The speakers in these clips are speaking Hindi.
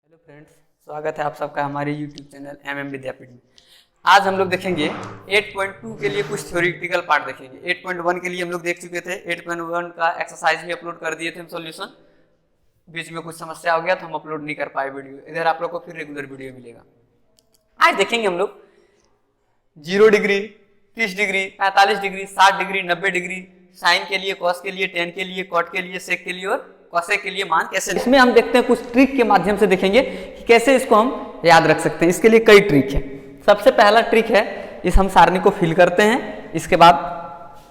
हेलो फ्रेंड्स, स्वागत है आप सबका हमारे यूट्यूब चैनल एमएम विद्यापीठ में। आज हम लोग देखेंगे 8.2 के लिए कुछ थ्योरेटिकल पार्ट देखेंगे। 8.1 के लिए हम लोग देख चुके थे। 8.1 का एक्सरसाइज भी अपलोड कर दिए थे हम सॉल्यूशन। बीच में कुछ समस्या हो गया तो हम अपलोड नहीं कर पाए वीडियो। इधर आप लोग को फिर रेगुलर वीडियो मिलेगा। आज देखेंगे हम लोग 0 degree, 30 degree, 45 degree, 60 degree, 90 degree, sine के लिए, कॉस के लिए, टेन के लिए, कॉट के लिए, सेक के लिए और कॉसेक के लिए मान कैसे। इसमें हम देखते हैं कुछ ट्रिक के माध्यम से देखेंगे कि कैसे इसको हम याद रख सकते हैं। इसके लिए कई ट्रिक है। सबसे पहला ट्रिक है, इस हम सारणी को फिल करते हैं। इसके बाद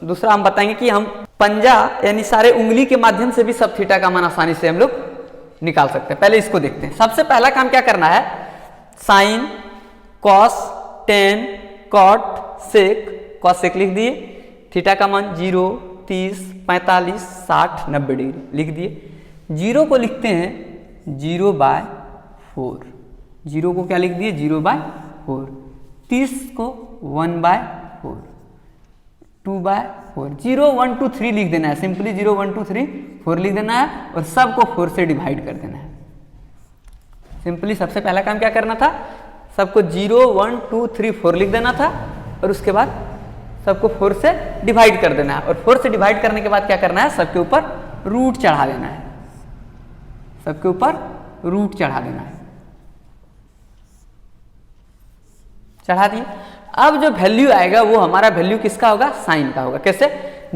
दूसरा हम बताएंगे कि हम पंजा यानी सारे उंगली के माध्यम से भी सब थीटा का मान आसानी से हम लोग निकाल सकते हैं। पहले इसको देखते हैं। सबसे पहला काम क्या करना है, साइन, कॉस, टेन, कॉट, सेक। कॉस सेक लिख दिए, थीटा का मान 0, 30, 45, 60, 90 डिग्री लिख दिए। 0 को लिखते हैं 0/4। 0 को क्या लिख दिए 0/4। 30 को 1/4, 2/4। 0, 1, 2, 3 लिख देना है। सिंपली 0, 1, 2, 3, 4 लिख देना है और सबको 4 से डिवाइड कर देना है। सिंपली सबसे पहला काम क्या करना था, सबको 0, 1, 2, 3, 4 लिख देना था और उसके बाद सबको 4 से डिवाइड कर देना है। और 4 से डिवाइड करने के बाद क्या करना है, सबके ऊपर रूट चढ़ा देना है। सबके ऊपर रूट चढ़ा देना है। चढ़ा दिए। अब जो वैल्यू आएगा वो हमारा वैल्यू किसका होगा, साइन का होगा। कैसे,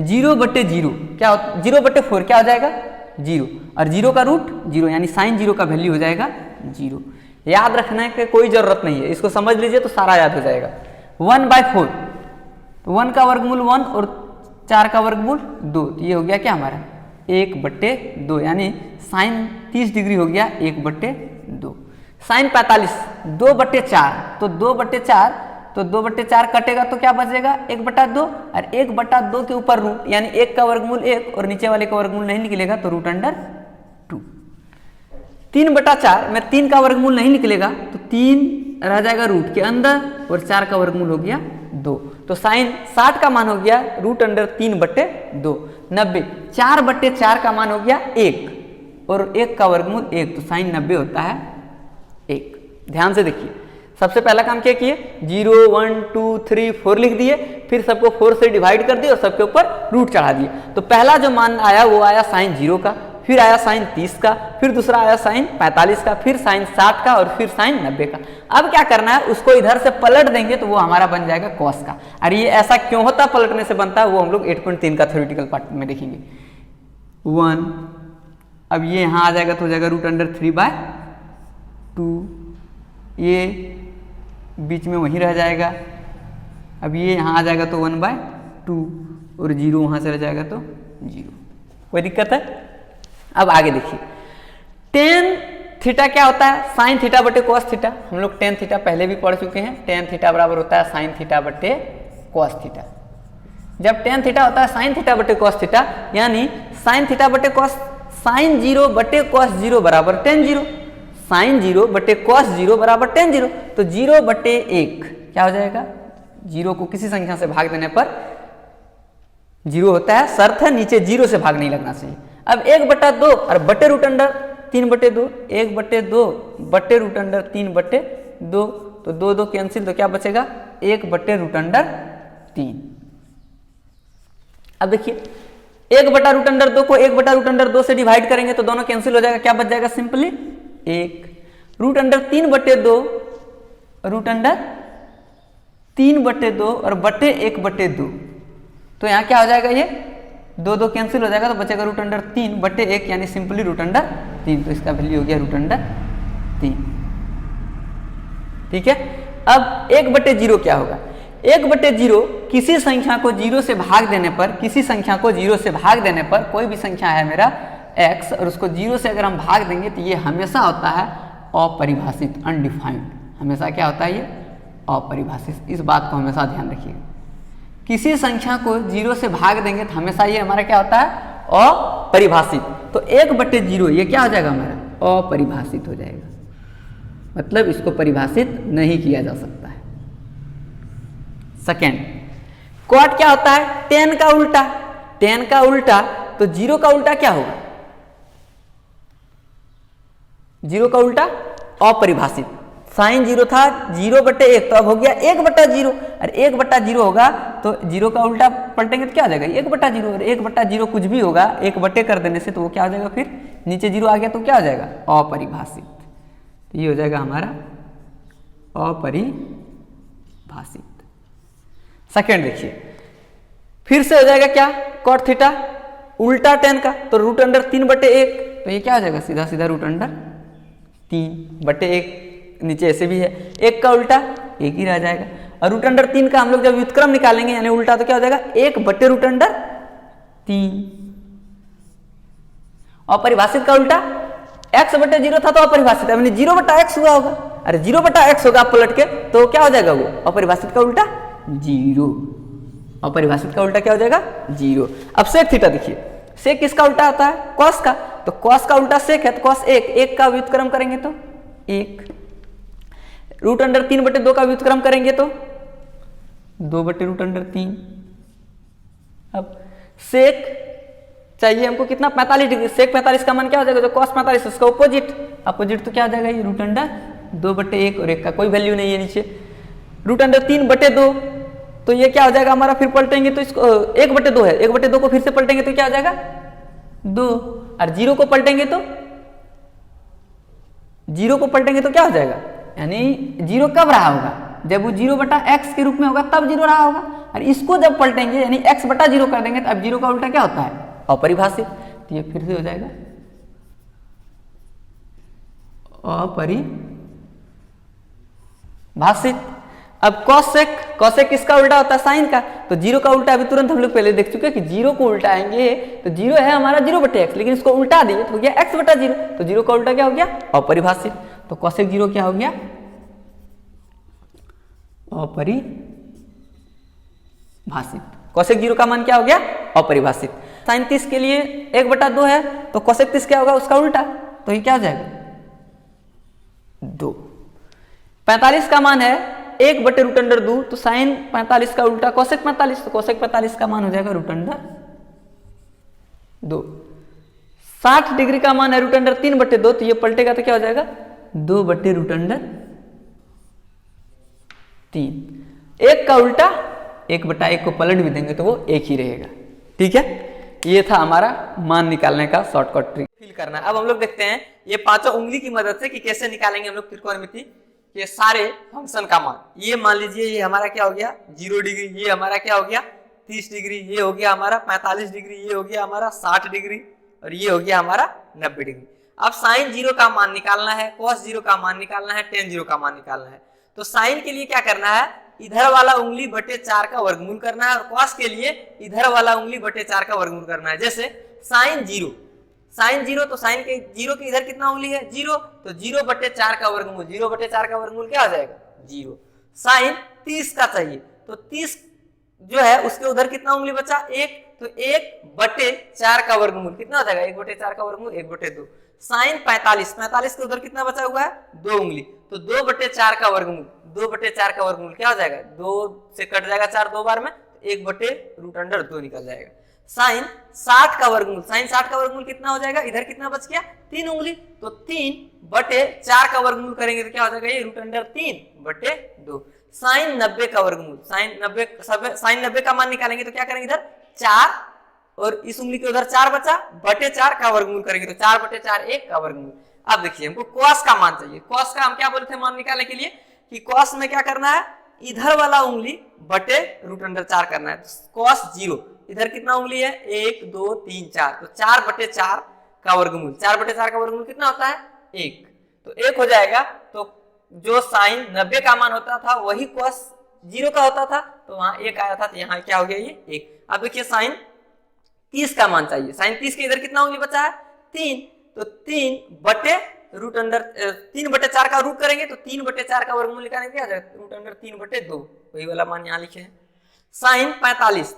0/0 क्या 0/4 क्या हो जाएगा 0 और 0 का रूट 0 यानी साइन 0 का वैल्यू हो जाएगा 0। याद रखने की कोई जरूरत नहीं है, इसको समझ लीजिए तो सारा याद हो जाएगा। 1/4 तो 1 का वर्गमूल 1 और 4 का वर्गमूल 2, तो ये हो गया क्या हमारा 1/2 यानी साइन 30 डिग्री हो गया 1/2। साइन 45 2/4 तो 2/4 तो 2/4 कटेगा तो क्या बचेगा 1/2 और 1/2 के ऊपर रूट यानी 1 का वर्गमूल 1 और नीचे वाले का वर्गमूल नहीं निकलेगा तो √2। 3/4 में 3 का वर्गमूल नहीं निकलेगा तो 3 रह जाएगा रूट के अंदर और 4 का वर्गमूल हो गया 2। तो साइन 60 का मान हो गया √3/2। 90 4/4 का मान हो गया 1 और 1 का वर्गमूल 1 तो साइन 90 होता है 1। ध्यान से देखिए, सबसे पहला काम क्या किए 0, 1, 2, 3, 4 लिख दिए, फिर सबको 4 से डिवाइड कर दिए और सबके ऊपर रूट चढ़ा दिए। तो पहला जो मान आया वो आया साइन 0 का, फिर आया साइन 30 का, फिर दूसरा आया साइन 45 का, फिर साइन 60 का और फिर साइन 90 का। अब क्या करना है, उसको इधर से पलट देंगे तो वो हमारा बन जाएगा कॉस का। अरे ये ऐसा क्यों होता है, पलटने से बनता है, वो हम लोग 8.3 का थ्योरेटिकल पार्ट में देखेंगे। 1 अब ये यहाँ आ जाएगा तो हो जाएगा √3/2। ये बीच में वहीं रह जाएगा। अब ये यहाँ आ जाएगा तो 1/2 और 0 वहाँ से रह जाएगा तो 0। कोई दिक्कत है। अब आगे देखिए, टेन थीटा क्या होता है, साइन थीटा बटे कॉस थीटा। हम लोग टेन थीटा पहले भी पढ़ चुके हैं। टेन थीटा बराबर होता है साइन थीटा बटे कॉस थीटा। जब टेन थीटा होता है साइन थीटा बटे कॉस थीटा यानी साइन थीटा बटे कॉस, साइन 0 बटे कॉस 0 बराबर टेन 0, साइन 0 बटे कॉस 0 बराबर टेन 0। तो 0/1 क्या हो जाएगा, 0 को किसी संख्या से भाग देने पर 0 होता है, शर्त है नीचे 0 से भाग नहीं लगना चाहिए। अब 1/2 और बटे √3/2, 1/2 बटे √3/2 तो 2 कैंसिल तो क्या बचेगा 1/√3। अब देखिए 1/√2 को 1/√2 से डिवाइड करेंगे तो दोनों कैंसिल हो जाएगा, क्या बच जाएगा सिंपली 1। √3/2 √3/2 और बटे 1/2 तो यहाँ क्या हो जाएगा, ये 2 कैंसिल हो जाएगा तो बचेगा √3/1 यानी सिंपली √3। तो इसका वैल्यू हो गया √3। ठीक है। अब 1/0 क्या होगा, 1/0 किसी संख्या को 0 से भाग देने पर, किसी संख्या को 0 से भाग देने पर, कोई भी संख्या है मेरा x और उसको 0 से अगर हम भाग देंगे तो ये हमेशा होता है अपरिभाषित, अनडिफाइंड। हमेशा क्या होता है ये अपरिभाषित। इस बात को हमेशा ध्यान रखिएगा। किसी संख्या को 0 से भाग देंगे तो हमेशा ये हमारा क्या होता है अपरिभाषित। तो 1/0 ये क्या हो जाएगा हमारा अपरिभाषित हो जाएगा, मतलब इसको परिभाषित नहीं किया जा सकता है। सेकेंड, क्वाड क्या होता है, टेन का उल्टा। टेन का उल्टा तो 0 का उल्टा क्या होगा, 0 का उल्टा अपरिभाषित। साइन 0 था, 0/1, तो अब हो गया 1/0, और 1/0 होगा तो 0 का उल्टा पलटेंगे तो क्या आ जाएगा 1/0, और 1/0 कुछ भी होगा 1 कर देने से तो वो क्या हो जाएगा, फिर नीचे 0 आ गया तो क्या हो जाएगा, अपरिभाषित। तो ये हो जाएगा हमारा अपरिभाषित। सेकेंड देखिए, फिर से हो जाएगा क्या, cot थीटा उल्टा tan का, तो √3/1, तो ये क्या हो जाएगा, सीधा सीधा √3/1, नीचे ऐसे भी है, 1 का उल्टा 1 ही रह जाएगा, और √3 का हम लोग जब व्युत्क्रम निकालेंगे यानी उल्टा तो क्या हो जाएगा 1/√3। अपरिभाषित का उल्टा x/0 था तो अपरिभाषित, यानी 0/x हुआ होगा, अरे 0/x होगा पलट के तो क्या हो जाएगा, वो अपरिभाषित का उल्टा 0। अपरिभाषित का उल्टा क्या हो जाएगा 0। अब सेक थीटा देखिए, सेक किसका उल्टा होता है, कॉस का, तो कॉस का उल्टा सेक है तो कॉस 1 का व्युत्क्रम करेंगे तो 1, √3/2 का व्युत्क्रम करेंगे तो 2/√3। अब सेक चाहिए हमको कितना, 45 डिग्री, सेक 45 का मान क्या हो जाएगा, जो कॉस 45 उसका अपोजिट तो क्या हो जाएगा ये √2/1, और 1 का कोई वैल्यू नहीं है नीचे, √3/2, तो ये क्या हो जाएगा हमारा, फिर पलटेंगे तो इसको 1/2 है, 1/2 को फिर से पलटेंगे तो क्या हो जाएगा 2, और 0 को पलटेंगे तो क्या हो जाएगा, यानी 0 कब रहा होगा, जब वो 0/x के रूप में होगा तब 0 रहा होगा, और इसको जब पलटेंगे यानी x/0 कर देंगे तो अब 0 का उल्टा क्या होता है, अपरिभाषित। तो ये फिर से हो जाएगा अपरिभाषित। अब कॉसेक किसका उल्टा होता है, साइन का, तो 0 का उल्टा अभी तुरंत हम लोग पहले देख चुके हैं कि 0 को उल्टाएंगे तो 0 है हमारा 0/x, लेकिन इसको उल्टा दिए तो हो गया x/0, तो 0 का उल्टा क्या हो गया, अपरिभाषित। तो कॉसेक 0 क्या हो गया, अपरिभाषित। कॉसेक 0 का मान क्या हो गया, अपरिभाषित। साइन 30 के लिए 1/2 है तो कॉसेक 30 क्या होगा, उसका उल्टा, तो ये क्या हो जाएगा 2। 45 का मान है 1/√2, तो साइन 45 का उल्टा कॉसेक 45, तो कॉसेक 45 का मान हो जाएगा √2। 60 डिग्री का मान है √3/2, तो ये पलटेगा तो क्या हो जाएगा 2/√3। 1 का उल्टा 1/1 को पलट भी देंगे तो वो 1 ही रहेगा। ठीक है, ये था हमारा मान निकालने का शॉर्टकट ट्रिक। फिल करना है। अब हम लोग देखते हैं ये पांचों उंगली की मदद से कि कैसे निकालेंगे हम लोग त्रिकोणमिति के सारे फंक्शन का मान। ये मान लीजिए ये हमारा क्या हो गया 0 डिग्री, ये हमारा क्या हो गया 30 डिग्री, ये हो गया हमारा 45 डिग्री, ये हो गया हमारा 60 डिग्री और ये हो गया हमारा 90 डिग्री। अब साइन 0 का मान निकालना है, कॉस 0 का मान निकालना है, टेन 0 का मान निकालना है। तो साइन के लिए क्या करना है, इधर वाला उंगली बटे 4 का वर्गमूल करना है और कॉस के लिए इधर वाला उंगली बटे 4 का वर्गमूल करना है। जैसे साइन 0 तो साइन के 0 के इधर कितना उंगली है 0, तो 0 बटे 4 का वर्गमूल, 0 बटे 4 का वर्गमूल क्या हो जाएगा 0। साइन 30 का चाहिए तो 30 जो है उसके उधर कितना उंगली बचा 1, तो 1 बटे 4 का वर्गमूल कितना हो जाएगा 1 बटे 4 का वर्गमूल 1 बटे 2। साइन 45 के उधर कितना बचा हुआ है 2 उंगली, तो 2 बटे 4 का वर्गमूल, 2 बटे 4 का वर्गमूल क्या हो जाएगा 2 से कट जाएगा 4 दो बार में, 1 बटे √2 निकल जाएगा। साइन 60 का वर्गमूल, साइन 60 का वर्गमूल कितना हो जाएगा, इधर कितना बच गया 3 उंगली, तो 3 बटे 4 का वर्गमूल करेंगे तो क्या हो जाएगा ये √3 बटे 2। साइन 90 का वर्गमूल, साइन 90 का मान निकालेंगे तो क्या करेंगे इधर 4 और इस उंगली के उधर 4 बचा, बटे 4 का वर्गमूल करेंगे तो 4 बटे 4 1 का वर्गमूल। अब देखिए हमको कॉस का मान चाहिए, कॉस का हम क्या बोले थे मान निकालने के लिए कि कॉस में क्या करना है इधर वाला उंगली बटे √4 करना है। तो कॉस 0 इधर कितना उंगली है 1 2 3 4, तो 4 बटे 4 का वर्गमूल, 4 बटे 4 का वर्गमूल कितना होता है 1, तो 1 हो जाएगा। तो जो साइन 90 का मान होता था वही कॉस 0 का होता था, तो वहां 1 आया था, तो यहाँ क्या हो गया ये 1। अब देखिए साइन 30 का मान चाहिए, साइन 30 के इधर कितना उंगली बचा है 3, तो 3 बटे 4 का रूट करेंगे तो 3 बटे 4 का वर्गमूल निकालेंगे क्या आ जाएगा √3 बटे 2, वही वाला मान यहाँ लिखे हैं। साइन 45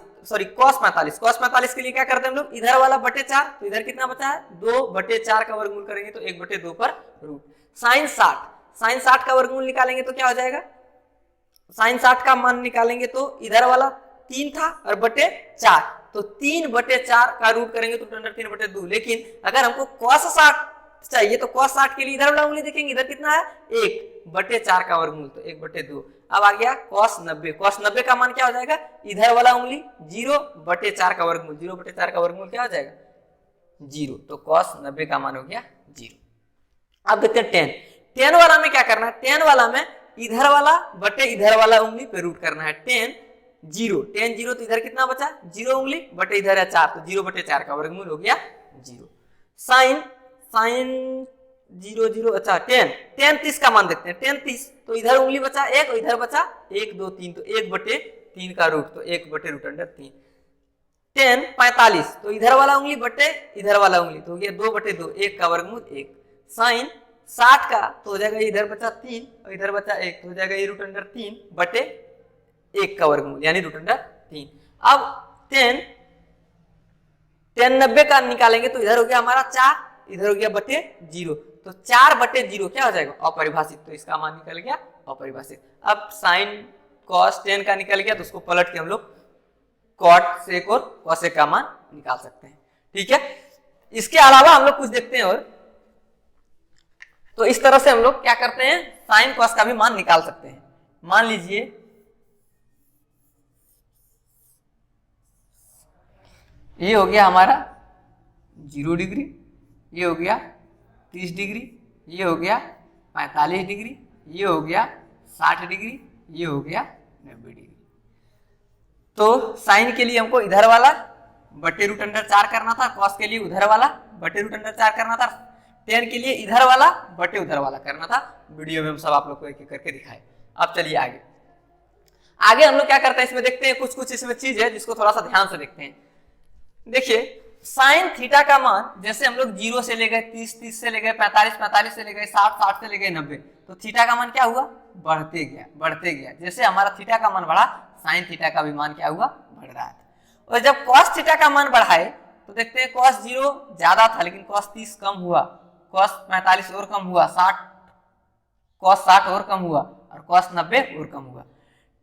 कॉस 45 के लिए क्या करते हैं हम लोग इधर वाला बटे 4, तो इधर कितना बचा है 2 बटे 4 का वर्गमूल करेंगे तो 1 बटे 2 पर रूट। साइन 60 का वर्गमूल निकालेंगे तो क्या हो जाएगा, साइन 60 का मान निकालेंगे तो इधर वाला 3 था और बटे 4, तो 3 बटे 4 का रूट करेंगे तो √3 बटे 2। लेकिन अगर हमको cos 60 चाहिए तो cos 60 के लिए इधर वाला उंगली देखेंगे, इधर कितना है 1/4 का वर्गमूल, तो 1/2। अब आ गया cos 90 का मान क्या हो जाएगा, इधर वाला उंगली 0/4 का वर्गमूल, 0/4 का वर्गमूल क्या हो जाएगा 0, तो cos 90 का मान हो गया 0। अब देखते हैं tan वाला में क्या करना है, tan वाला में इधर वाला बटे इधर वाला उंगली पे रूट करना है। tan 0 तो इधर कितना बचा 0 उंगली बटे इधर है 4, तो 0/4 का वर्गमूल हो गया 0। sin 0 अच्छा tan 30 का मान देखते हैं, tan 30 तो इधर उंगली बचा 1 और इधर बचा 1 2 3, तो 1/3 का रूट, तो 1/√3। tan 45 तो इधर वाला उंगली बटे इधर वाला उंगली, तो हो गया 2/2, 1 का वर्गमूल 1। sin 60 का तो हो जाएगा इधर बचा 3 और इधर बचा 1, तो हो जाएगा ये √3/1 का वर्गमूल यानी √3। अब tan 90 का निकालेंगे तो इधर हो गया हमारा 4, इधर हो गया बटे 0, तो 4/0 क्या हो जाएगा अपरिभाषित, तो इसका मान निकल गया अपरिभाषित। अब sin cos tan का निकल गया तो उसको पलट के हम लोग cot sec और cosec का मान निकाल सकते हैं। ठीक है, इसके अलावा हम लोग कुछ देखते हैं और, तो इस तरह से हम लोग क्या करते हैं sin cos का भी मान निकाल सकते हैं। मान लीजिए ये हो गया हमारा 0 डिग्री, ये हो गया 30 डिग्री, ये हो गया 45 डिग्री, ये हो गया 60 डिग्री, ये हो गया 90 डिग्री। तो साइन के लिए हमको इधर वाला बटे √4 करना था, कॉस के लिए उधर वाला बटे √4 करना था, टेन के लिए इधर वाला बटे उधर वाला करना था। वीडियो में हम सब आप लोग को एक एक करके दिखाए। अब चलिए आगे आगे हम लोग क्या करते हैं इसमें देखते हैं, कुछ कुछ इसमें चीज है जिसको थोड़ा सा ध्यान से देखते हैं। देखिए साइन थीटा का मान जैसे हम लोग 0 से ले गए 30 से ले गए 45 से ले गए 60 से ले गए 90, तो थीटा का मान क्या हुआ बढ़ते गया। जैसे हमारा थीटा का मान बढ़ा साइन थीटा का भी मान क्या हुआ बढ़ रहा था। और जब कॉस थीटा का मान बढ़ाए तो देखते हैं कॉस 0 ज्यादा था लेकिन कॉस 30 कम हुआ, कॉस 45 और कम हुआ, कॉस 60 और कम हुआ और कॉस 90 और कम हुआ।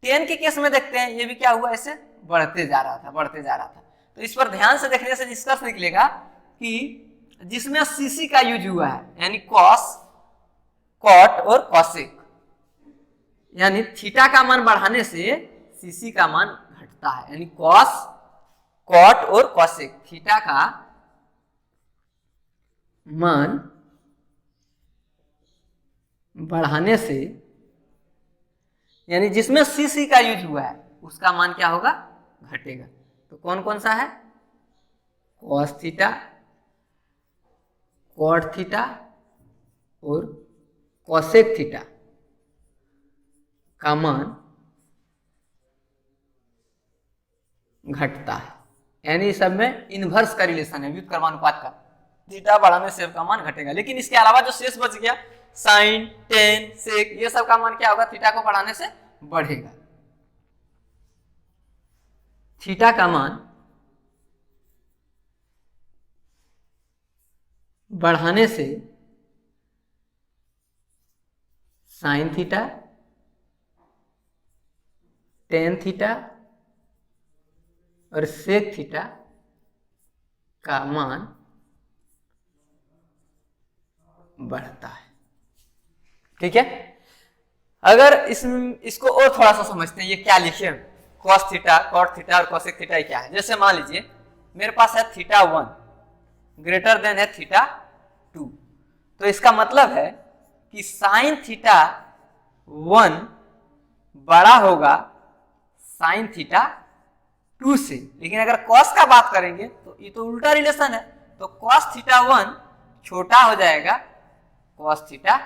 टेन के केस में देखते हैं ये भी क्या हुआ ऐसे बढ़ते जा रहा था। तो इस पर ध्यान से देखने से निष्कर्ष निकलेगा कि जिसमें सीसी का यूज हुआ है यानी कॉस कॉट और कॉसेक, यानी थीटा का मान बढ़ाने से सीसी का मान घटता है, यानी कॉस कॉट और कॉसेक थीटा का मान बढ़ाने से, यानी जिसमें सीसी का यूज हुआ है उसका मान क्या होगा घटेगा। तो कौन कौन सा है कॉस थीटा, कॉट थीटा और कॉसेक थीटा का मान घटता है, यानी सब में इनवर्स का रिलेशन है, व्युत्क्रमानुपात का। थीटा बढ़ाने से का मान घटेगा, लेकिन इसके अलावा जो शेष बच गया साइन टेन सेक ये सब का मान क्या होगा थीटा को बढ़ाने से बढ़ेगा। थीटा का मान बढ़ाने से साइन थीटा, टेन थीटा और सेक थीटा का मान बढ़ता है। ठीक है, अगर इसको और थोड़ा सा समझते हैं, ये क्या लिखे हम कॉस थीटा, कॉट थीटा और कॉसेक थीटा क्या है। जैसे मान लीजिए मेरे पास है थीटा 1 ग्रेटर देन है थीटा 2, तो इसका मतलब है कि साइन थीटा 1 बड़ा होगा साइन थीटा 2 से, लेकिन अगर कॉस का बात करेंगे तो ये तो उल्टा रिलेशन है, तो कॉस थीटा 1 छोटा हो जाएगा कॉस थीटा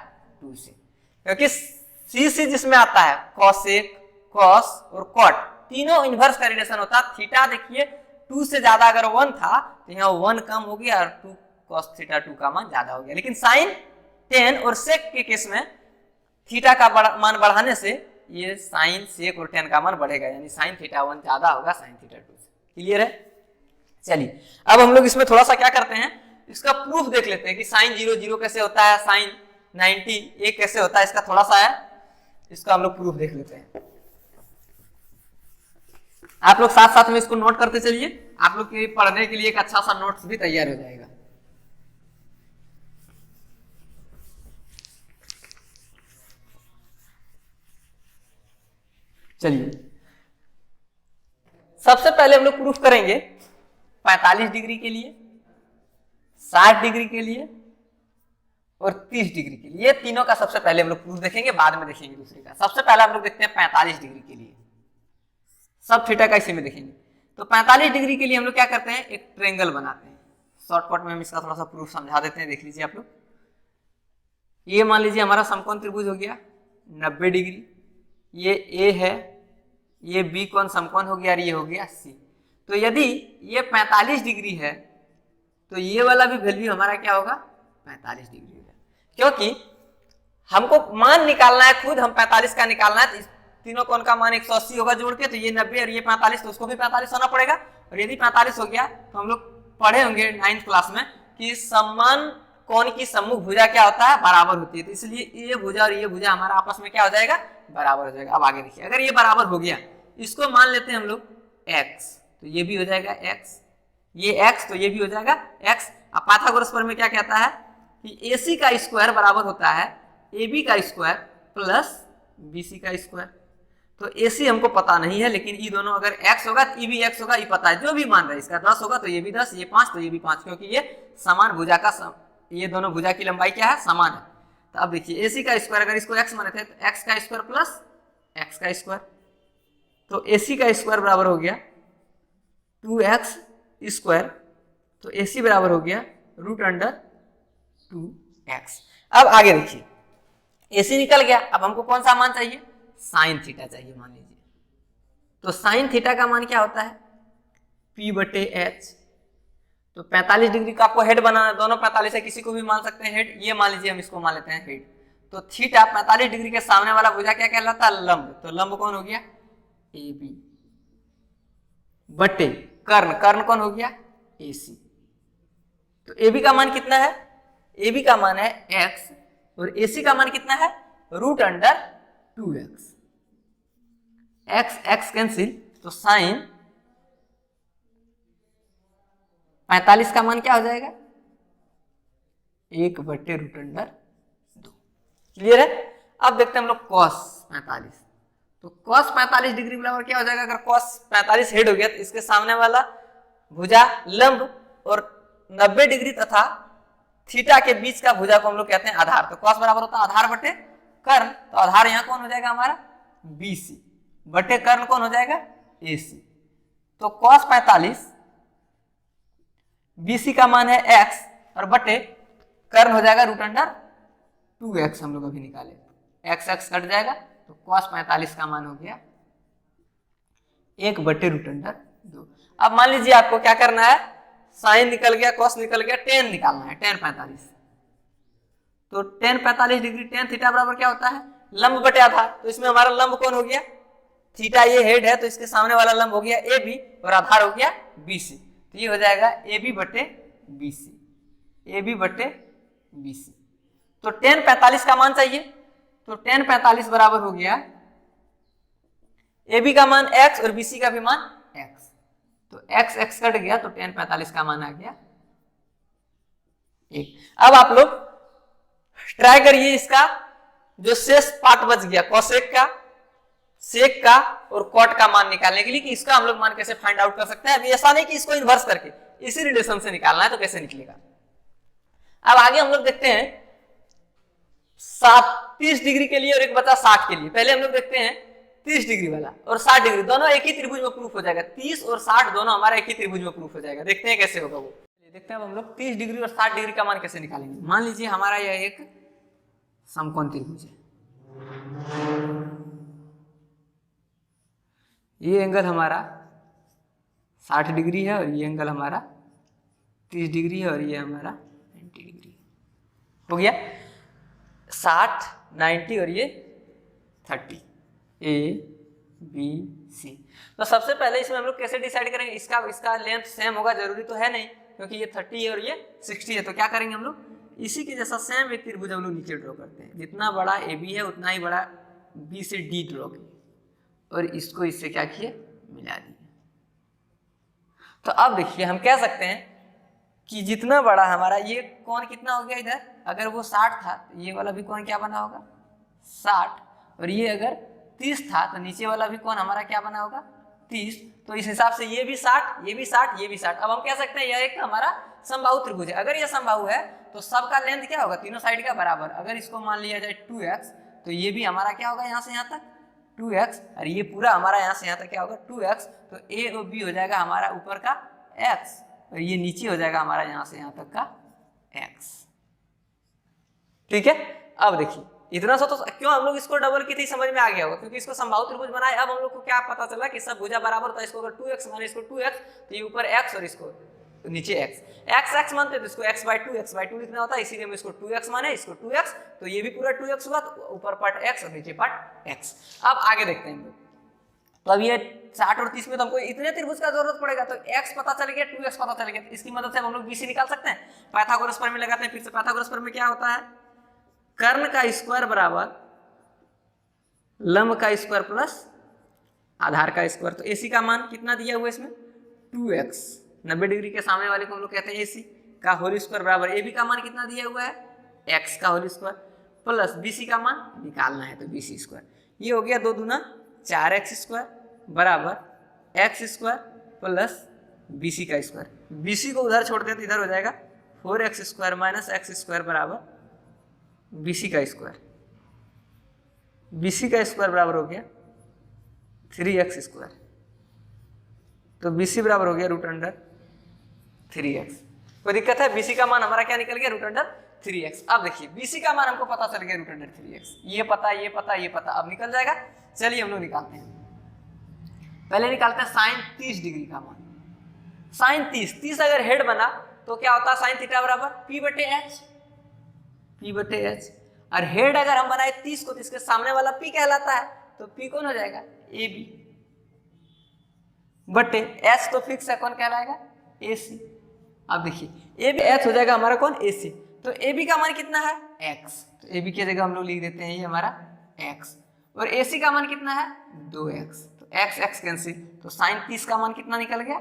2 से, क्योंकि सी जिसमें आता है कॉसेक कॉस और कॉट तीनों इनवर्स का रिलेशन होता है। थीटा देखिए 2 से ज्यादा अगर 1 था तो यहाँ 1 कम हो गया और 2 कॉस थीटा 2 का मान ज्यादा हो गया। लेकिन साइन टेन और सेक के केस में थीटा का मान बढ़ाने से ये साइन सेक और टेन का मान बढ़ेगा, यानी साइन थीटा 1 ज्यादा होगा साइन थीटा 2 से। क्लियर है? चलिए अब हम लोग इसमें थोड़ा सा क्या करते हैं, इसका प्रूफ देख लेते हैं कि साइन 0 0 कैसे होता है, साइन 90 1 कैसे होता है। इसका थोड़ा सा है, इसका हम लोग प्रूफ देख लेते हैं। आप लोग साथ साथ में इसको नोट करते चलिए, आप लोग के पढ़ने के लिए एक अच्छा सा नोट्स भी तैयार हो जाएगा। चलिए सबसे पहले हम लोग प्रूफ करेंगे 45 डिग्री के लिए, 60 डिग्री के लिए और 30 डिग्री के लिए। ये तीनों का सबसे पहले हम लोग प्रूफ देखेंगे, बाद में देखेंगे दूसरे का। सबसे पहले हम लोग देखते हैं 45 डिग्री के लिए, सब थीटा का इसी में देखेंगे। तो 45 डिग्री के लिए हम लोग क्या करते हैं, एक ट्रायंगल बनाते हैं। शॉर्टकट में हम इसका थोड़ा सा प्रूफ समझा देते हैं, देख लीजिए आप लोग। ये मान लीजिए हमारा समकोण त्रिभुज हो गया 90 डिग्री, ये ए है, ये बी कोण समकोण हो गया और ये हो गया सी। तो यदि ये 45 डिग्री है तो ये वाला भी वैल्यू हमारा क्या होगा, 45 डिग्री होगा, क्योंकि हमको मान निकालना है खुद, हम 45 का निकालना है। तो तीनों कोण का मान 180 होगा जोड़ के, तो ये 90 और ये 45, तो उसको भी 45 होना पड़ेगा। और यदि 45 हो गया तो हम लोग पढ़े होंगे 9th क्लास में कि समान कोण की सम्मुख भुजा क्या होता है, बराबर होती है। तो इसलिए ये भुजा और ये भुजा हमारा आपस में क्या हो जाएगा, बराबर हो जाएगा। अब आगे देखिए, अगर ये बराबर हो गया, इसको मान लेते हैं हम लोग x, तो ये भी हो जाएगा x, ये x तो ये भी हो जाएगा x। अब पाइथागोरस प्रमेय में क्या कहता है कि AC का स्क्वायर बराबर होता है AB का स्क्वायर प्लस BC का स्क्वायर। तो AC हमको पता नहीं है, लेकिन ये दोनों अगर x होगा तो ये भी x होगा, ये पता है। जो भी मान रहा है, इसका 10 होगा तो ये भी 10, ये 5 तो ये भी 5, क्योंकि ये समान भुजा का ये दोनों भुजा की लंबाई क्या है, समान है। तो अब देखिए AC का स्क्वायर, अगर इसको x माने थे तो x का स्क्वायर प्लस x का स्क्वायर, तो AC का स्क्वायर बराबर हो गया 2x स्क्वायर, तो AC बराबर हो गया √2x। अब आगे देखिए, AC निकल गया, अब हमको कौन सा मान चाहिए, साइन थीटा चाहिए मान लीजिए। तो साइन थीटा का मान क्या होता है, P/H। तो 45 डिग्री का आपको हेड बनाना है, दोनों 45 है, किसी को भी मान सकते हैं हेड। ये मान लीजिए हम इसको मान लेते हैं हेड। तो थीटा 45 डिग्री के सामने वाला भुजा क्या कहलाता है, लंब। तो लंब कौन हो गया, AB बटे कर्ण, कर्ण कौन हो गया, AC। तो AB का मान कितना है, AB का मान है x और AC का मान कितना है, √2x। x x कैंसिल, तो साइन 45 का मान क्या हो जाएगा, 1/√2। क्लियर है। अब देखते हैं हम लोग cos 45। तो cos 45 डिग्री बराबर क्या हो जाएगा, अगर cos 45 हेड हो गया तो इसके सामने वाला भुजा लंब और 90 डिग्री तथा थीटा के बीच का भुजा को हम लोग कहते हैं आधार। तो cos बराबर होता है आधार बटे कर्ण, तो आधार यहाँ कौन हो जाएगा हमारा, BC बटे कर्ण कौन हो जाएगा, AC। तो cos 45 BC का मान है x और बटे कर्ण हो जाएगा √2x। हम लोग अभी निकाले, x x कट जाएगा, तो cos 45 का मान हो गया 1/√2। अब मान लीजिए आपको क्या करना है, साइन निकल गया, cos निकल गया, tan निकालना है, tan 45। तो tan 45 डिग्री tan थीटा बराबर क्या होता है, लंब बटे आधार। तो इसमें हमारा लंब कौन हो गया, थीटा ये हेड है, तो इसके सामने वाला लंब हो गया AB और आधार हो गया BC। तो ये हो जाएगा AB बटे BC, AB बटे BC। तो tan 45 का मान चाहिए, तो tan 45 बराबर हो गया AB का मान x और BC का भी मान x। तो x x कट गया, तो tan 45 का मान आ गया 1। अब आप लोग ट्राई करिए इसका जो शेष पार्ट बच गया, कोसेक का, सेक का और कॉट का मान निकालने के लिए, कि इसका हम लोग मान कैसे फाइंड आउट कर सकते हैं। अभी ऐसा नहीं कि इसको इन्वर्स करके, इसी रिलेशन से निकालना है, तो कैसे निकलेगा। अब आगे हम लोग देखते हैं 30 डिग्री के लिए और एक बचा 60 के लिए। पहले हम लोग देखते हैं 30 डिग्री वाला और 60 डिग्री, दोनों एक ही त्रिभुज में प्रूफ हो जाएगा। 30 और 60 दोनों हमारा एक ही त्रिभुज में प्रूफ हो जाएगा। देखते हैं कैसे होगा वो, देखते हैं अब हम लोग 30 डिग्री और 60 डिग्री का मान कैसे निकालेंगे। मान लीजिए हमारा यह एक समकोण त्रिभुज है, ये एंगल हमारा 60 डिग्री है और ये एंगल हमारा 30 डिग्री है और ये हमारा 90 डिग्री हो गया। 60, 90 और ये 30, A B C। तो सबसे पहले इसमें हम लोग कैसे डिसाइड करेंगे, इसका लेंथ सेम होगा, जरूरी तो है नहीं, क्योंकि ये 30 है और ये 60 है। तो क्या करेंगे हम लोग, इसी के जैसा सेम एक त्रिभुज हम लोग नीचे ड्रॉ करते हैं। जितना बड़ा AB है उतना ही बड़ा B से D ड्रॉ किए और इसको इससे क्या किए, मिला दिए। तो अब देखिए हम कह सकते हैं कि जितना बड़ा हमारा ये कोण कितना हो गया इधर, अगर वो 60 था तो ये वाला भी कोण क्या बना होगा 60, और ये अगर 30 था तो नीचे वाला भी कोण हमारा क्या बना होगा 30। तो इस हिसाब से ये भी 60, ये भी 60, ये भी 60। अब हम कह सकते हैं यह एक हमारा समबाहु त्रिभुज है। अगर यह समबाहु है तो सबका लेंथ क्या होगा, तीनों साइड का बराबर। अगर इसको मान लिया जाए 2x तो ये भी हमारा क्या होगा यहाँ से यहाँ तक 2x, और ये पूरा हमारा यहाँ से यहाँ तक क्या होगा 2x। तो a और b हो जाएगा हमारा ऊपर का x और ये नीचे हो जाएगा हमारा यहाँ से यहाँ तक का x। ठीक है, अब देखिए इतना सा तो क्यों हम लोग इसको डबल की थी समझ में आ गया होगा, क्योंकि इसको समबाहु त्रिभुज बनाए। अब हम लोग को क्या पता चला कि सब भुजा बराबर होता है। इसको अगर 2x माने इसको 2x तो ये ऊपर x और इसको तो नीचे x मानते तो इसको x/2 लिखना होता है, इसीलिए हम इसको 2x माने, इसको 2x तो ये भी पूरा 2x हुआ, तो ऊपर पार्ट x और नीचे पार्ट x। अब आगे देखते हैं हम लोग। तो अब ये 60 और 30 में तो हमको इतने त्रिभुज का जरूरत पड़ेगा, तो x पता चल गया, 2x पता चल गया, तो इसकी मदद से हम लोग BC निकाल सकते हैं। पाइथागोरस प्रमेय लगाते हैं फिर से। पाइथागोरस प्रमेय क्या होता है, कर्ण का स्क्वायर बराबर लंब का स्क्वायर प्लस आधार का स्क्वायर। तो AC का मान कितना दिया हुआ है इसमें 2x, 90 डिग्री के सामने वाले को हम लोग कहते हैं AC का होल स्क्वायर बराबर AB का मान कितना दिया हुआ है x का होल स्क्वायर प्लस BC का मान निकालना है तो BC स्क्वायर। ये हो गया 2 दूना 4x स्क्वायर बराबर x स्क्वायर प्लस BC का स्क्वायर। BC को उधर छोड़ देते इधर हो जाएगा 4x square minus x square बराबर BC का स्क्वायर। BC का स्क्वायर बराबर हो गया 3x स्क्वायर, तो BC बराबर हो गया √3x। कोई दिक्कत है, BC का मान हमारा क्या निकल गया √3x। अब देखिए BC का मान हमको पता चल गया √3x, ये पता ये पता ये पता, अब निकल जाएगा। चलिए हम लोग निकालते हैं। पहले निकालते हैं साइन 30 डिग्री का मान। साइन 30 अगर हेड बना तो क्या होता है साइन थीटा बराबर p/h, p/h। और हेड अगर हम बनाए 30 को तो इसके सामने वाला p कहलाता है, तो p कौन हो जाएगा AB बटे h तो फिक्स है, कौन कहलाएगा AC। अब देखिए AB h हो जाएगा हमारा कौन AC। तो AB का मान कितना है x, तो AB की जगह हम लोग लिख देते हैं ये हमारा x, और AC का मान कितना है 2x, तो x कैंसिल, तो साइन 30 का मान कितना निकल गया,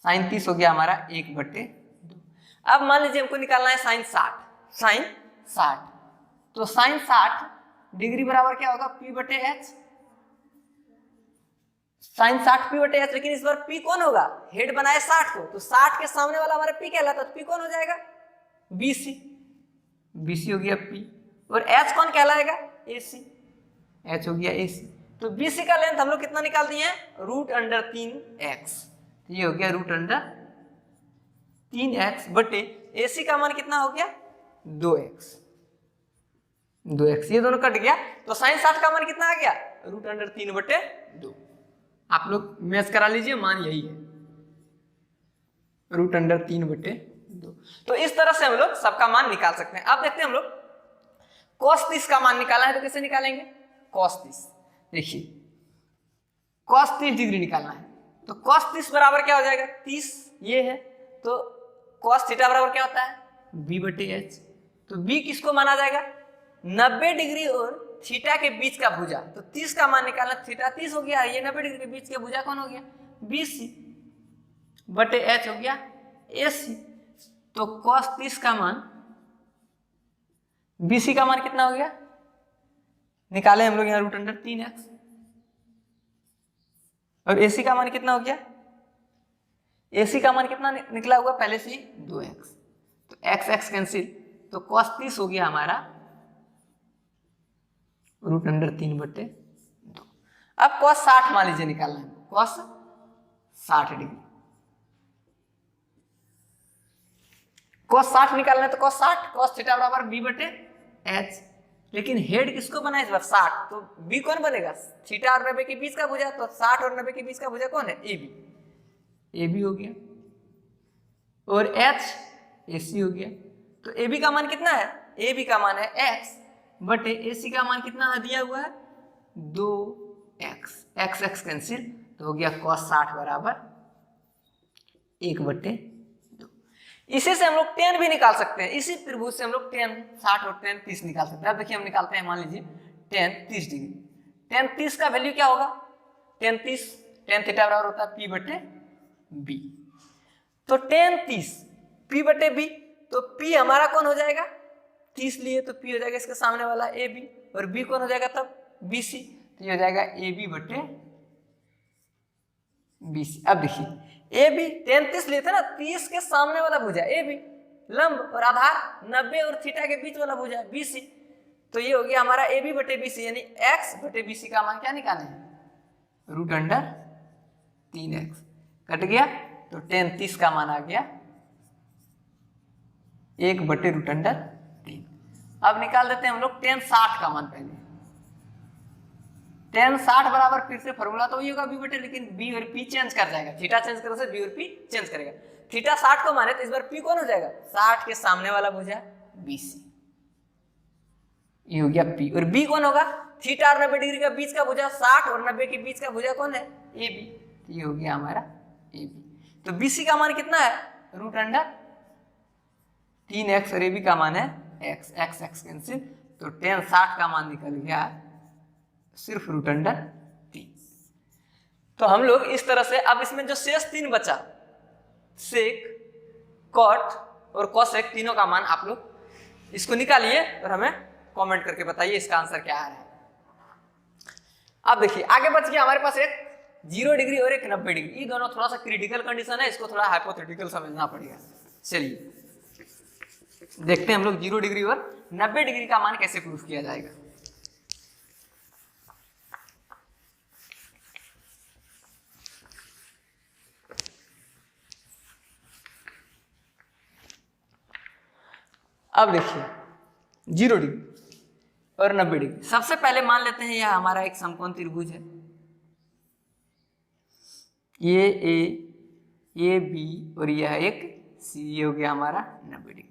साइन 30 हो गया हमारा 1/2। अब मान लीजिए हमको निकालना है साइन 60, तो साइन 60 डिग्री बराबर क्या होगा p/h, साइन 60 p/h। लेकिन इस बार p कौन होगा, हेड बनाए 60 को, तो 60 के सामने वाला हमारा p कहलाता है, तो p कौन हो जाएगा BC हो गया p, और h कौन कहलाएगा AC, h हो गया AC। तो BC का लेंथ हम लोग कितना निकाल दिए हैं √3x, तो ये हो गया √3x बटे AC का मान कितना हो गया 2x, ये दोनों कट गया, तो साइन 60 का मान कितना आ गया √3/2। आप लोग मैच करा लीजिए, मान यही है √3/2। तो इस तरह से हम लोग सबका मान निकाल सकते हैं। अब देखते हैं हम लोग cos 30 का मान निकालना है तो कैसे निकालेंगे। cos 30 देखिए cos 30 डिग्री निकालना है, तो cos 30 बराबर क्या हो जाएगा 30 ये है, तो cos थीटा बराबर क्या होता है b/h। तो b किसको माना जाएगा 90 डिग्री और थीटा के बीच का भुजा, तो 30 का मान निकालना, थीटा 30 हो गया, ये 90 डिग्री के बीच के भुजा कौन हो गया BC बटे h हो गया AC। तो cos 30 का मान BC का मान कितना हो गया, निकाले हम लोग यहाँ √3x, और AC का मान कितना हो गया, AC का मान कितना निकला हुआ पहले से 2x, तो x कैंसिल, तो cos 30 हो गया हमारा √3/2। अब cos 60 मान लीजिए निकालना है, cos 60 डिग्री, cos 60 निकालना है, तो cos 60 cos थीटा बराबर b/h। लेकिन हेड किसको बना इस बार 60, तो b कौन बनेगा थीटा और 90 के बीच का भुजा, तो 60 और 90 के बीच का भुजा कौन है AB हो गया, और h AC हो गया। तो AB का मान कितना है, AB का मान है x बटे AC का मान कितना दिया हुआ है 2x, x कैंसिल, तो हो गया cos 60 बराबर 1/2। इसी से हम लोग tan भी निकाल सकते हैं, इसी त्रिभुज से हम लोग tan 60 और tan 30 निकाल सकते हैं। अब देखिए हम निकालते हैं, मान लीजिए tan 30 डिग्री, tan 30 का वैल्यू क्या होगा tan थीटा बराबर होता है p/b, तो tan 30 p/b, तो p हमारा कौन हो जाएगा 30 लिए, तो p हो जाएगा इसके सामने वाला AB, और b कौन हो जाएगा तब बी सी, तो ये हो जाएगा ए बी बटे बी सी। अब देखिए ए बी 30 लिए थे ना, 30 के सामने वाला भुजा ए बी, लंब और आधार 90 और थीटा के बीच वाला भुजा बी सी, तो ये हो गया हमारा ए बी बटे बी सी, यानी एक्स बटे बी सी का मान क्या निकाले हैं, रूट अंडर 3x, कट गया तो tan 30 का मान आ गया 1 बटे रूट अंडर 3। अब निकाल देते हैं हम लोग tan 60 का मान। पहले tan 60 बराबर फिर से फॉर्मूला तो ये होगा बी बटे, लेकिन बी और पी चेंज कर जाएगा, थीटा चेंज करने से बी और पी चेंज करेगा। थीटा 60 को माने तो इस बार पी कौन हो जाएगा, 60 के सामने वाला भुजा बी सी, ये हो गया पी, और बी कौन होगा, थीटा और 90 डिग्री का बीच का भुजा, 60 और 90 के बीच का भुजा कौन है, ए बी, तो ये हो गया हमारा ए बी। तो बी सी का मान कितना है, रूट अंडर 3x, और ए बी का मान है x, x x कैंसिल, तो tan 60 का मान निकल गया सिर्फ रूट अंडर 3। तो हम लोग इस तरह से, अब इसमें जो शेष 3 बचा, सेक, कॉट और कोसेक, तीनों का मान आप लोग इसको निकालिए और हमें कमेंट करके बताइए इसका आंसर क्या आ रहा है। अब देखिए आगे बच गया हमारे पास एक 0 डिग्री और एक 90 डिग्री, ये दोनों थोड़ा सा क्रिटिकल कंडीशन है, इसको थोड़ा हाइपोथेटिकल समझना पड़ेगा। चलिए देखते हैं हम लोग 0 डिग्री और 90 डिग्री का मान कैसे प्रूफ किया जाएगा। अब देखिए 0 डिग्री और 90 डिग्री, सबसे पहले मान लेते हैं यह हमारा एक समकोण त्रिभुज है, ये बी और यह एक सी, ये हो गया हमारा 90 डिग्री।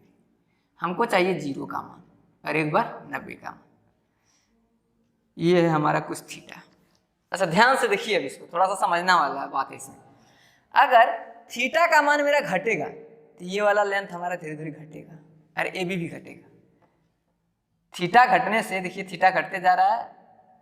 हमको चाहिए 0 का मान और एक बार 90 का मान, ये है हमारा कुछ थीटा। अच्छा ध्यान से देखिए, अब इसको थोड़ा सा समझना वाला बात है इसमें। अगर थीटा का मान मेरा घटेगा तो ये वाला लेंथ हमारा धीरे धीरे घटेगा और ए बी भी घटेगा। थीटा घटने से देखिए थीटा घटते जा रहा है,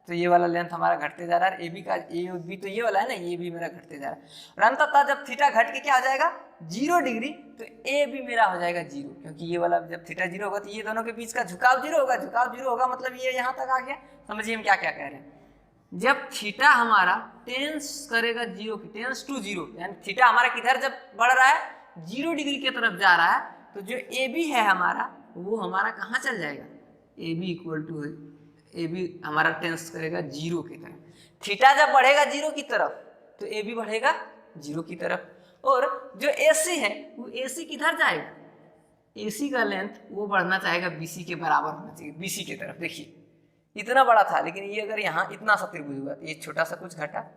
तो ये वाला लेंथ हमारा घटते जा रहा है, ए बी का, ए बी तो ये वाला है ना, ये भी मेरा घटते जा रहा है, और अंततः जब थीटा घट के क्या हो जाएगा 0 डिग्री, तो ए बी मेरा हो जाएगा 0, क्योंकि ये वाला जब थीटा 0 होगा तो ये दोनों के बीच का झुकाव 0 होगा, झुकाव 0 होगा मतलब ये यहाँ तक आ गया। समझिए हम क्या क्या कह रहे हैं, जब थीटा हमारा टेंस करेगा 0 की, टेंस टू 0, यानी थीटा हमारा किधर जब बढ़ रहा है 0 डिग्री की तरफ जा रहा है, तो जो ए बी है हमारा वो हमारा कहाँ चल जाएगा, A B equal to, A B हमारा टेंस करेगा 0 की तरफ। थीटा जब बढ़ेगा 0 की तरफ तो ए बी बढ़ेगा 0 की तरफ, और जो ए सी है वो ए सी किधर जाएगा, ए सी का लेंथ वो बढ़ना चाहेगा बी सी के बराबर होना चाहिए, बी सी की तरफ। देखिए इतना बड़ा था, लेकिन ये अगर यहाँ इतना सा त्रिभुज हुआ तो ये छोटा सा कुछ घटा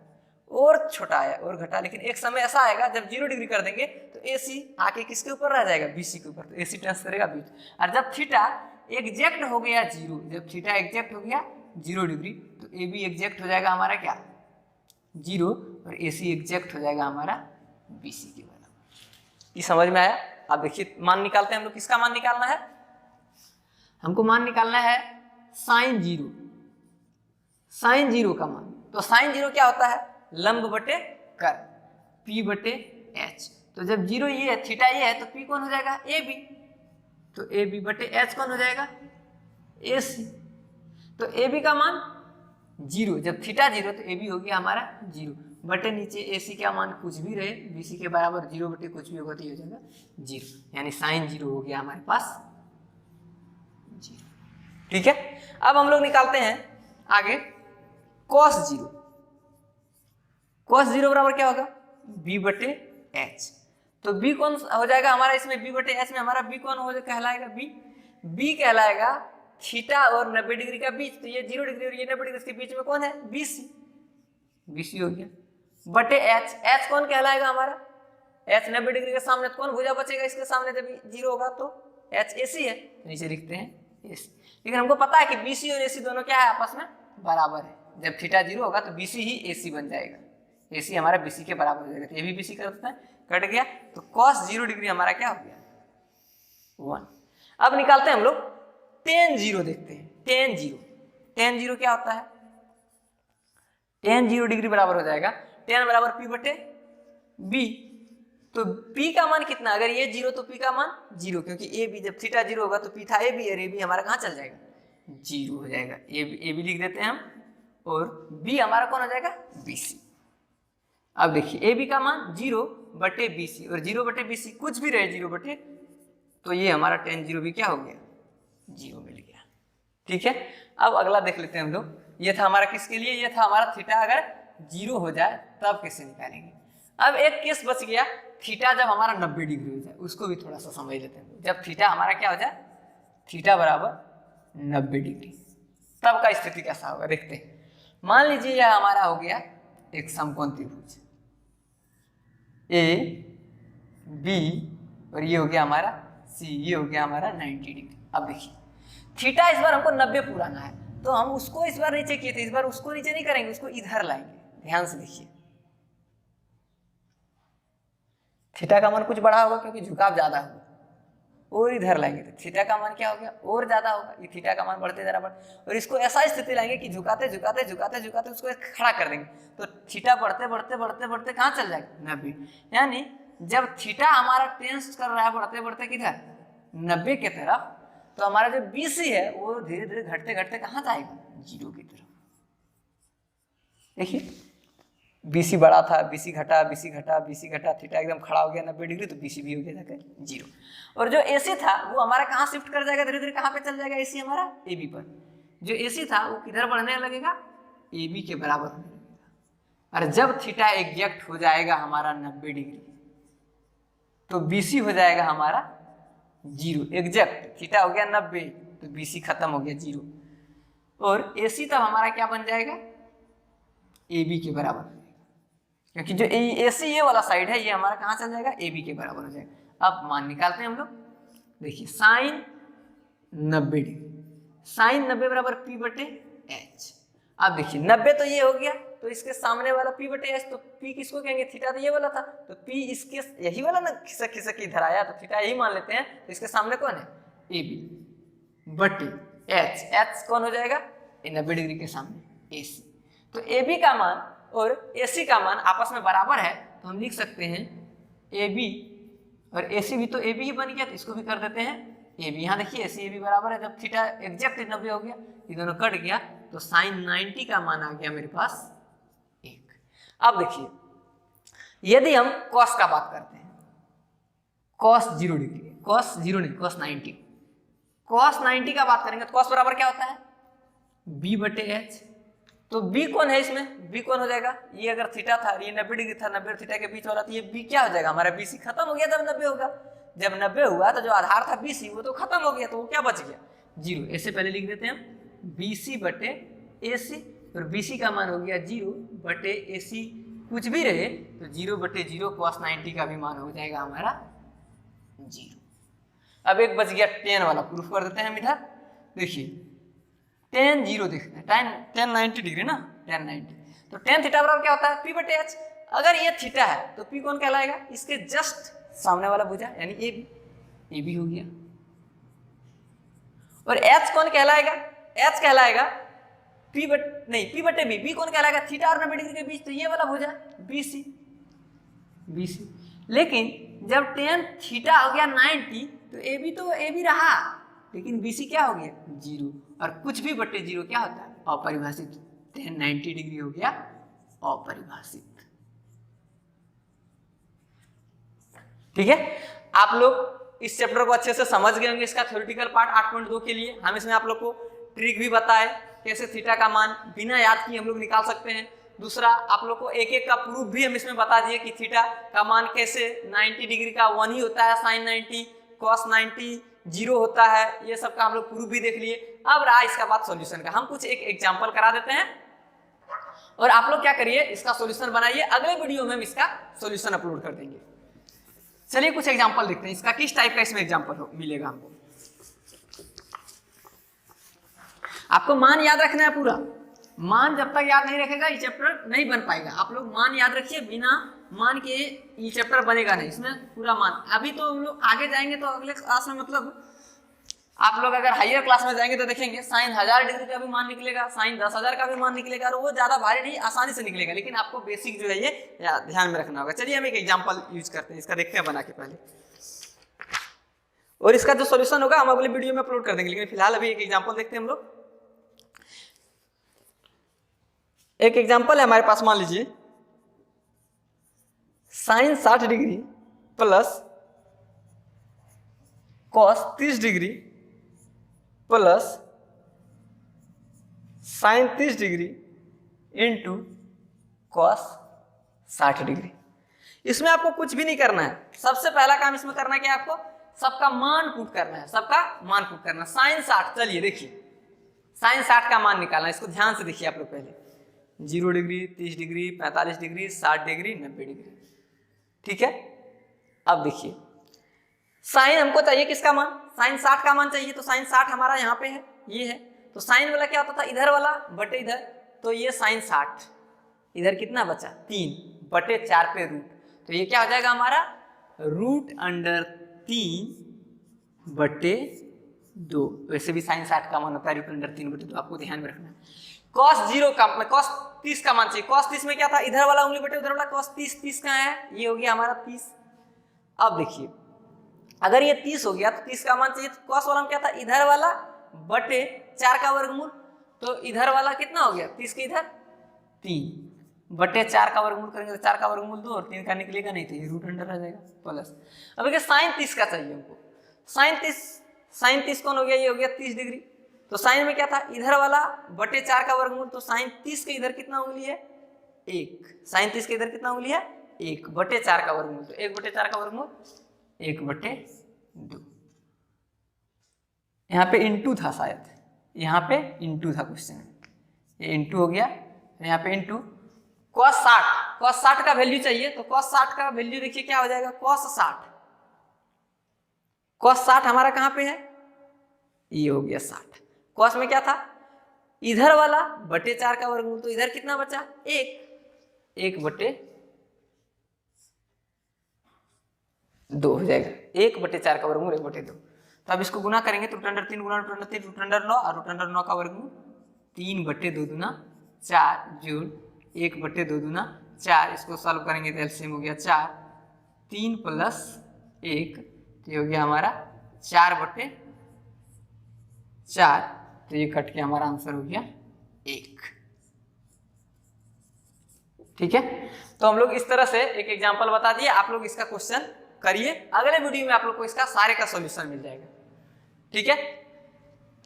और छोटा आया और घटा, लेकिन एक समय ऐसा आएगा जब 0 डिग्री कर देंगे तो ए सी आके किसके ऊपर रह जाएगा, बी सी के ऊपर, तो ए सी टेंस करेगा बीच। और जब थीटा एग्जैक्ट हो गया 0, जब थीटा एग्जैक्ट हो गया 0 डिग्री, तो ए बी एग्जैक्ट हो जाएगा हमारा क्या 0, और ए सी एग्जैक्ट हो जाएगा हमारा बी सी के बराबर। ये समझ में आया। अब देखिए मान निकालते हैं हम लोग, किसका मान निकालना है, हमको मान निकालना है साइन 0, साइन 0 का मान। तो साइन 0 क्या होता है, लंब बटे कर, P बटे H। तो जब 0 ये है, थीटा ये है, तो P कौन हो जाएगा, ए बी, तो ए बी बटे H कौन हो जाएगा, ए सी। तो ए बी का मान 0, जब थीटा 0 तो ए बी हो गया हमारा 0 बटे नीचे ए सी का मान कुछ भी रहे, बी सी के बराबर 0 बटे कुछ भी होगा तो ये हो जाएगा 0, यानी साइन 0 हो गया हमारे पास 0। ठीक है, अब हम लोग निकालते हैं आगे कॉस 0। कॉस 0 बराबर क्या होगा, b बटे h। तो b कौन हो जाएगा हमारा इसमें, b बटे h में हमारा b कौन हो कहलाएगा, b कहलाएगा थीटा और 90 डिग्री का बीच। तो ये 0 डिग्री और ये 90 डिग्री के बीच में कौन है, BC हो गया बटे h कौन कहलाएगा हमारा, h 90 डिग्री के सामने, तो कौन भुजा बचेगा इसके सामने जब 0 होगा, तो h AC है, तो नीचे लिखते हैं AC। लेकिन हमको पता है कि BC और AC दोनों क्या है, आपस में बराबर है। जब थीटा 0 होगा तो BC ही AC बन जाएगा, AC हमारा BC के बराबर हो जाएगा, तो ये भी BC कर देता है, कट गया। तो cos 0 डिग्री हमारा क्या हो गया 1। अब निकालते हैं हम लोग tan 0, देखते हैं tan 0 क्या होता है, tan 0 डिग्री बराबर हो जाएगा tan बराबर P बटे B। तो P का मान कितना, अगर ये 0 तो P का मान 0, क्योंकि ए बी, जब थीटा 0 होगा तो P था AB, और AB हमारा कहाँ चल जाएगा 0 हो जाएगा, AB लिख देते हैं हम और b हमारा कौन हो जाएगा BC। अब देखिए AB का मान 0/BC और 0/BC कुछ भी रहे 0 तो ये हमारा tan 0 भी क्या हो गया 0 मिल गया। ठीक है, अब अगला देख लेते हैं हम लोग। ये था हमारा किसके लिए, ये था हमारा थीटा अगर 0 हो जाए तब कैसे निकालेंगे। अब एक केस बच गया, थीटा जब हमारा 90 डिग्री हो जाए, उसको भी थोड़ा सा समझ लेते हैं। जब थीटा हमारा क्या हो जाए, थीटा बराबर 90 डिग्री, तब का स्थिति कैसा होगा देखते हैं। मान लीजिए यह हमारा हो गया एक समकोण त्रिभुज AB और ये हो गया हमारा C, ये हो गया हमारा 90 डिग्री। अब देखिए थीटा इस बार हमको 90 पुराना है, तो हम उसको इस बार नीचे किए थे, इस बार उसको नीचे नहीं करेंगे, उसको इधर लाएंगे। ध्यान से देखिए, थीटा का मान कुछ बढ़ा होगा क्योंकि झुकाव ज्यादा होगा, और इधर लाएंगे तो थीटा का मान क्या हो गया और ज्यादा होगा। ये थीटा का मान बढ़ते जरा बढ़, और इसको ऐसा स्थिति लाएंगे कि झुकाते झुकाते झुकाते झुकाते उसको खड़ा कर देंगे, तो थीटा बढ़ते बढ़ते बढ़ते बढ़ते कहाँ चल जाएगा 90। यानी जब थीटा हमारा टेंस कर रहा है बढ़ते बढ़ते किधर 90 की तरफ, तो हमारा जो BC है वो धीरे धीरे घटते घटते कहाँ जाएगा 0 की तरफ। देखिए BC बड़ा था, BC घटा, BC घटा, BC घटा, थीटा एकदम खड़ा हो गया 90 डिग्री, तो BC भी हो गया जाकर 0। और जो AC था वो हमारा कहाँ शिफ्ट कर जाएगा धीरे धीरे, कहाँ पे चल जाएगा AC हमारा AB पर। जो AC था वो किधर बढ़ने लगेगा AB के बराबर होने लगेगा। और जब थीटा एग्जैक्ट हो जाएगा हमारा 90 डिग्री, तो BC हो जाएगा हमारा 0 एग्जैक्ट। थीटा हो गया 90 तो BC खत्म हो गया 0, और AC तब हमारा क्या बन जाएगा AB के बराबर, क्योंकि जो AC ये वाला साइड है ये हमारा कहाँ चल जाएगा AB के बराबर हो जाएगा। अब मान निकालते हैं हम लोग। देखिए साइन 90 डिग्री, साइन 90 बराबर P/H। अब देखिए 90 तो ये हो गया, तो इसके सामने वाला P/H, तो P किसको कहेंगे, थीटा तो ये वाला था, तो P इसके यही वाला ना खिसक खिसक इधर आया, तो थीटा यही मान लेते हैं। तो इसके सामने कौन है AB/H, H कौन हो जाएगा 90 डिग्री के सामने AC। तो AB का मान और AC का मान आपस में बराबर है, तो हम लिख सकते हैं AB और AC भी तो AB ही बन गया, तो इसको भी कर देते हैं AB। यहाँ देखिए AC AB बराबर है, जब थीटा एग्जैक्ट 90 हो गया, ये दोनों कट गया, तो साइन 90 का मान आ गया मेरे पास 1। अब देखिए यदि हम कॉस का बात करते हैं, कॉस 0 डिग्री, कॉस 0 नहीं कॉस 90, कॉस 90 का बात करेंगे तो कॉस बराबर क्या होता है B/H। तो B कौन है इसमें, B कौन हो जाएगा, ये अगर थीटा था, ये 90 डिग्री था, 90 और थीटा के बीच वाला, तो ये B क्या हो जाएगा हमारा BC खत्म हो गया जब 90 होगा। जब 90 हुआ तो जो आधार था BC वो तो खत्म हो गया, तो वो क्या बच गया 0। ऐसे पहले लिख देते हैं BC/AC, और BC का मान हो गया 0/AC, कुछ भी रहे तो 0/0 cos 90 का भी मान हो जाएगा हमारा 0। अब एक बच गया tan वाला, प्रूफ कर देते हैं हम इधर। देखिए tan 0 देखते हैं, tan 90 डिग्री ना, tan 90, तो tan थीटा बराबर क्या होता है P/H। अगर ये थीटा है तो P कौन कहलाएगा, इसके जस्ट सामने वाला भुजा यानी AB हो गया। और H कौन कहलाएगा, H कहलाएगा P/B, B कौन कहलाएगा थीटा और 90 डिग्री के बीच, तो ये वाला भुजा BC। लेकिन जब tan थीटा हो गया 90, तो AB तो AB रहा, लेकिन BC क्या हो गया 0, और कुछ भी बटे 0 क्या होता है अपरिभाषित। tan 90 डिग्री हो गया अपरिभाषित। ठीक है, आप लोग इस चैप्टर को अच्छे से समझ गए होंगे। इसका थ्योरेटिकल पार्ट 8.2 के लिए हम इसमें आप लोग को ट्रिक भी बताए, कैसे थीटा का मान बिना याद किए हम लोग निकाल सकते हैं। दूसरा आप लोग को एक एक का प्रूफ भी हम इसमें बता दिए कि थीटा का मान कैसे 90 डिग्री का 1 ही होता है, साइन 90, कॉस 90 0 होता है, ये सब का हम लोग प्रूफ भी देख लिए। अब रहा इसका बात सॉल्यूशन का, हम कुछ एक एग्जांपल करा देते हैं और आप लोग क्या करिए इसका सॉल्यूशन बनाइए। अगले वीडियो में हम इसका सॉल्यूशन अपलोड कर देंगे। चलिए कुछ एग्जांपल देखते हैं इसका, किस टाइप का इसमें एग्जांपल मिलेगा हमको। आपको मान याद रखना है पूरा, मान जब तक याद नहीं रखेगा ये चैप्टर नहीं बन पाएगा। आप लोग मान याद रखिए, बिना मान के ये चैप्टर बनेगा नहीं, इसमें पूरा मान। अभी तो हम लोग आगे जाएंगे तो अगले क्लास में, मतलब आप लोग अगर हायर क्लास में जाएंगे तो देखेंगे साइन 1000 डिग्री का भी मान निकलेगा, साइन 10,000 का भी मान निकलेगा, और वो ज्यादा भारी नहीं, आसानी से निकलेगा। लेकिन आपको बेसिक जो है ये ध्यान में रखना होगा। चलिए हम एक एग्जांपल यूज करते हैं, इसका देखते हैं बना के पहले, और इसका जो सॉल्यूशन होगा हम अगले वीडियो में अपलोड कर देंगे। लेकिन फिलहाल अभी एक एग्जांपल देखते हैं हम लोग। एक एग्जांपल है हमारे पास, मान लीजिए sine 60 degree plus cos 30 degree plus sine 30 degree into cos 60 degree. इसमें आपको कुछ भी नहीं करना है, सबसे पहला काम इसमें करना है कि आपको सबका मान पुट करना है, सबका मान पुट करना है। साइन 60, चलिए देखिए साइन 60 का मान निकालना है, इसको ध्यान से देखिए आप लोग पहले। 0 degree, 30 degree, 45 degree, 60 degree, 90 degree, ठीक है। अब देखिए साइन हमको चाहिए किसका मान, साइन 60 का मान चाहिए, तो साइन 60 हमारा यहाँ पे है, ये है, तो साइन वाला क्या होता था, इधर वाला बटे इधर, तो ये साइन 60, इधर कितना बचा 3 बटे 4 पे रूट, तो ये क्या हो जाएगा हमारा रूट अंडर 3 बटे 2। वैसे भी साइन 60 का मान होता है रूट अंडर 3 बटे 2, आपको ध्यान में रखना है। कॉस 0 का कॉस 30 का मान चाहिए, कॉस 30 में क्या था, इधर वाला उंगली बटे उधर वाला, कॉस 30, 30 कहाँ है, ये हो गया हमारा 30। अब देखिए अगर ये 30 हो गया तो 30 का मान चाहिए, तो कॉस वाला में क्या था, इधर वाला बटे 4 का वर्गमूल, तो इधर वाला कितना हो गया 30 के इधर 3 बटे 4 का वर्गमूल करेंगे तो 4 का वर्गमूल 2 और 3 का निकलेगा नहीं, तो ये रूट अंडर आ जाएगा प्लस। अब देखिए साइन 30 का चाहिए हमको, साइन 30 कौन हो गया, ये हो गया 30 डिग्री, तो साइन में क्या था, इधर वाला बटे 4 का वर्गमूल, तो साइन 30 के इधर कितना उंगली है 1, साइन 30 के इधर कितना उंगली है 1 बटे 4 का वर्गमूल, तो 1 बटे 4 का वर्गमूल 1 बटे 2। यहाँ पे इंटू था शायद, यहाँ पे इंटू था क्वेश्चन में, ये इंटू हो गया, यहाँ पे इंटू कॉस 60 का वैल्यू चाहिए, तो कॉस 60 का वैल्यू देखिए क्या हो जाएगा, कॉस 60 हमारा कहाँ पे है, ये हो गया 60। कॉस में क्या था, इधर वाला बटे 4 का वर्गमूल, तो इधर कितना बचा 1 बटे 2 हो जाएगा, 1 बटे 4 का वर्गमूल 1 बटे 2। तो अब इसको गुना करेंगे तो रूट अंडर 3 गुना रूट अंडर 3 रूट अंडर 9, और रूट अंडर 9 का वर्गमूल 3 बटे 2 दूना 4 जोड़ 1 बटे 2 दूना 4, इसको सॉल्व करेंगे तो एलसीएम हो गया 4, 3 प्लस 1, तो ये हो गया हमारा 4 बटे 4, तो ये कट के हमारा आंसर हो गया 1। ठीक है, तो हम लोग इस तरह से एक एग्जांपल बता दिए, आप लोग इसका क्वेश्चन करिए, अगले वीडियो में आप लोग को इसका सारे का सॉल्यूशन मिल जाएगा। ठीक है,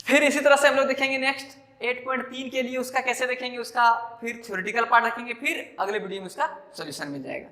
फिर इसी तरह से हम लोग देखेंगे नेक्स्ट 8.3 के लिए उसका कैसे देखेंगे, उसका फिर थ्योरेटिकल पार्ट रखेंगे, फिर अगले वीडियो में उसका सॉल्यूशन मिल जाएगा।